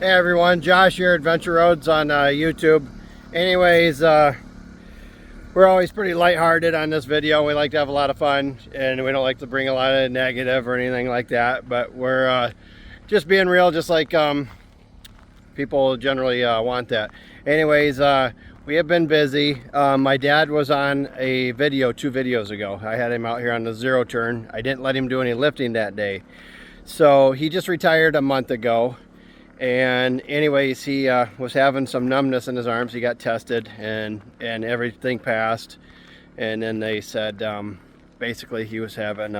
Hey everyone, Josh here, Adventure Roads on YouTube. Anyways, we're always pretty lighthearted on this video. We like to have a lot of fun, and we don't like to bring a lot of negative or anything like that. But we're just being real, just like people generally want that. Anyways, we have been busy. My dad was on a video 2 videos ago. I had him out here on the zero turn. I didn't let him do any lifting that day. So he just retired a month ago. And anyways, he was having some numbness in his arms. He got tested and everything passed. And then they said basically he was having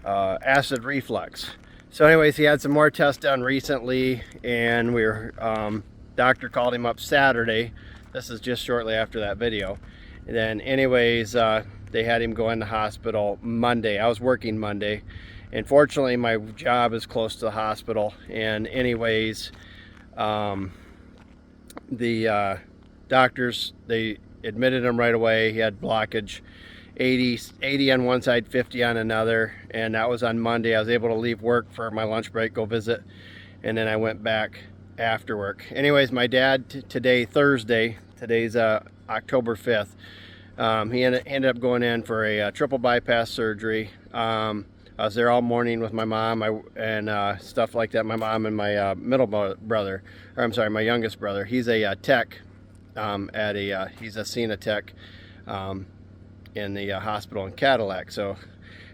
acid reflux. So anyways, he had some more tests done recently, and we were doctor called him up Saturday. This is just shortly after that video. And then anyways, they had him go in the hospital Monday. I was working Monday. And fortunately, my job is close to the hospital. And anyways, the doctors, they admitted him right away. He had blockage, 80 on one side, 50 on another. And that was on Monday. I was able to leave work for my lunch break, go visit. And then I went back after work. Anyways, my dad today, Thursday, today's October 5th, he ended up going in for a triple bypass surgery. I was there all morning with my mom and stuff like that. My mom and my middle brother, or I'm sorry, my youngest brother. He's a tech he's a Cena tech in the hospital in Cadillac. So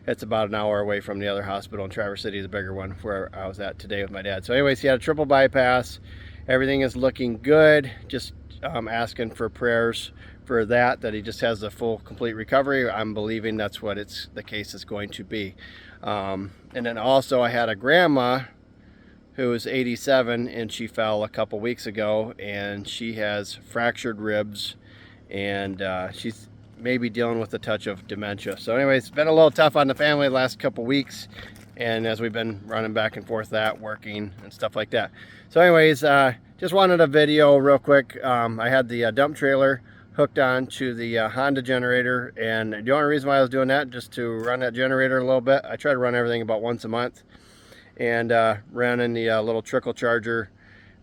it's about an hour away from the other hospital in Traverse City, the bigger one, where I was at today with my dad. So anyways, he had a triple bypass. Everything is looking good. Just asking for prayers for that he just has a full complete recovery. I'm believing that's what the case is going to be. And then also I had a grandma who is 87, and she fell a couple weeks ago, and she has fractured ribs, and she's maybe dealing with a touch of dementia. So anyways, it's been a little tough on the family the last couple weeks, and as we've been running back and forth working and stuff like that. So anyways, just wanted a video real quick. I had the dump trailer hooked on to the Honda generator, and the only reason why I was doing that, just to run that generator a little bit. I try to run everything about once a month, and ran in the little trickle charger,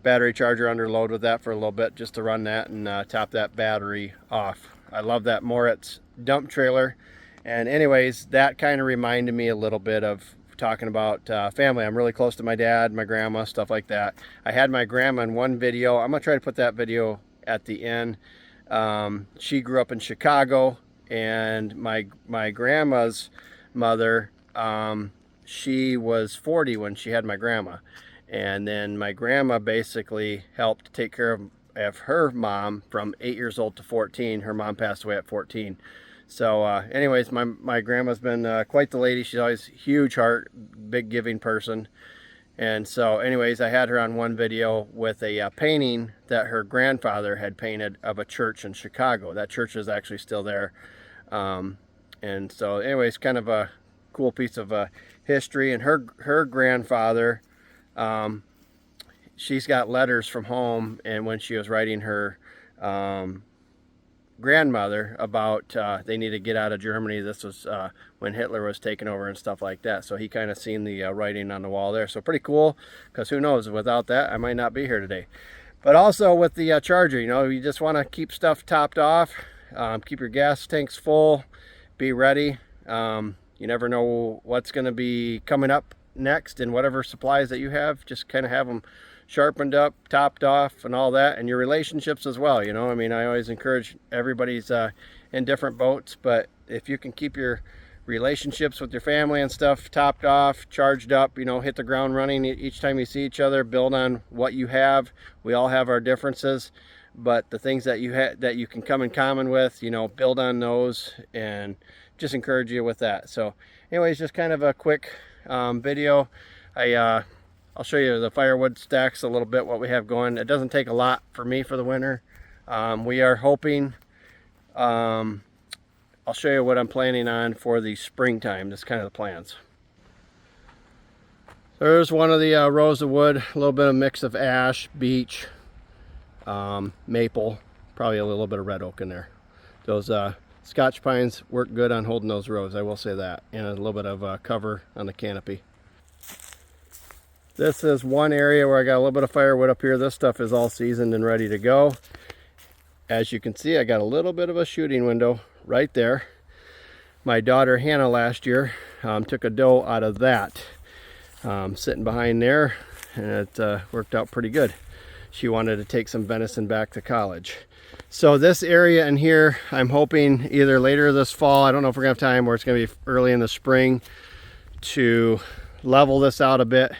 battery charger under load with that for a little bit, just to run that and top that battery off. I love that Moritz dump trailer. And anyways, that kind of reminded me a little bit of talking about family. I'm really close to my dad, my grandma, stuff like that. I had my grandma in one video. I'm gonna try to put that video at the end. She grew up in Chicago, and my grandma's mother, she was 40 when she had my grandma, and then my grandma basically helped take care of her mom from 8 years old to 14. Her mom passed away at 14. So anyways, my grandma's been quite the lady. She's always huge heart, big giving person. And so anyways, I had her on one video with a painting that her grandfather had painted of a church in Chicago. That church is actually still there. And so anyways, kind of a cool piece of history. And her grandfather, she's got letters from home, and when she was writing her grandmother about they need to get out of Germany. This was when Hitler was taking over and stuff like that. So he kind of seen the writing on the wall there. So pretty cool, because who knows, without that I might not be here today. But also with the charger, you know, you just want to keep stuff topped off, keep your gas tanks full, be ready. You never know what's going to be coming up next, and whatever supplies that you have, just kind of have them sharpened up, topped off, and all that. And your relationships as well, you know. I mean, I always encourage everybody's in different boats, but if you can keep your relationships with your family and stuff topped off, charged up, you know, hit the ground running each time you see each other, build on what you have. We all have our differences, but the things that you can come in common with, you know, build on those, and just encourage you with that. So anyways, just kind of a quick video. I'll show you the firewood stacks a little bit, what we have going. It doesn't take a lot for me for the winter. We are hoping, I'll show you what I'm planning on for the springtime. That's kind of the plans. There's one of the rows of wood, a little bit of mix of ash, beech, maple, probably a little bit of red oak in there. Those Scotch pines work good on holding those rows, I will say that, and a little bit of cover on the canopy. This is one area where I got a little bit of firewood up here. This stuff is all seasoned and ready to go. As you can see, I got a little bit of a shooting window right there. My daughter Hannah last year took a doe out of that, sitting behind there, and it worked out pretty good. She wanted to take some venison back to college. So this area in here, I'm hoping either later this fall, I don't know if we're gonna have time, or it's gonna be early in the spring, to level this out a bit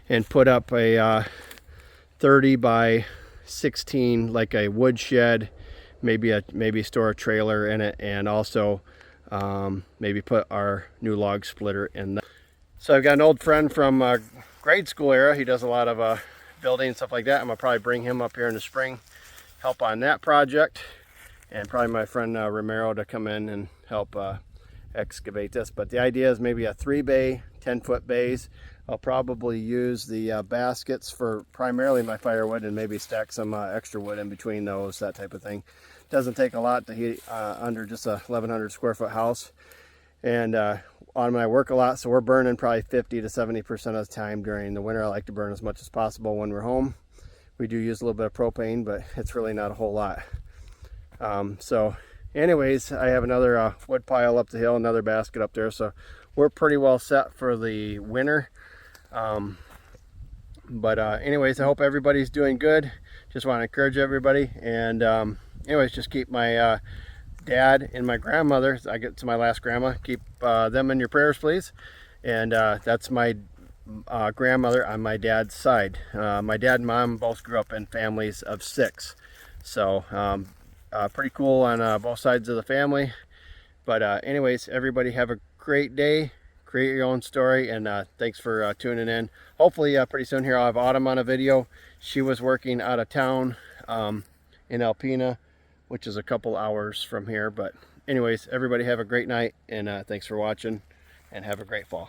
and put up a 30 by 16, like a wood shed, maybe store a trailer in it, and also maybe put our new log splitter in there. So I've got an old friend from grade school era. He does a lot of building and stuff like that. I'm gonna probably bring him up here in the spring, help on that project, and probably my friend Romero to come in and help excavate this. But the idea is maybe a 3-bay, 10-foot bays. I'll probably use the baskets for primarily my firewood, and maybe stack some extra wood in between those, that type of thing. Doesn't take a lot to heat under just a 1,100 square foot house. And on my work a lot, so we're burning probably 50 to 70% of the time during the winter. I like to burn as much as possible when we're home. We do use a little bit of propane, but it's really not a whole lot. So anyways, I have another wood pile up the hill, another basket up there, so we're pretty well set for the winter. Anyways, I hope everybody's doing good. Just want to encourage everybody, and anyways, just keep my dad and my grandmother, I get to my last grandma, keep them in your prayers, please. And that's my grandmother on my dad's side. My dad and mom both grew up in families of 6, so pretty cool on both sides of the family. But anyways, everybody have a great day. Create your own story, and thanks for tuning in. Hopefully pretty soon here I'll have Autumn on a video. She was working out of town in Alpena, which is a couple hours from here. But anyways, everybody have a great night, and thanks for watching, and have a great fall.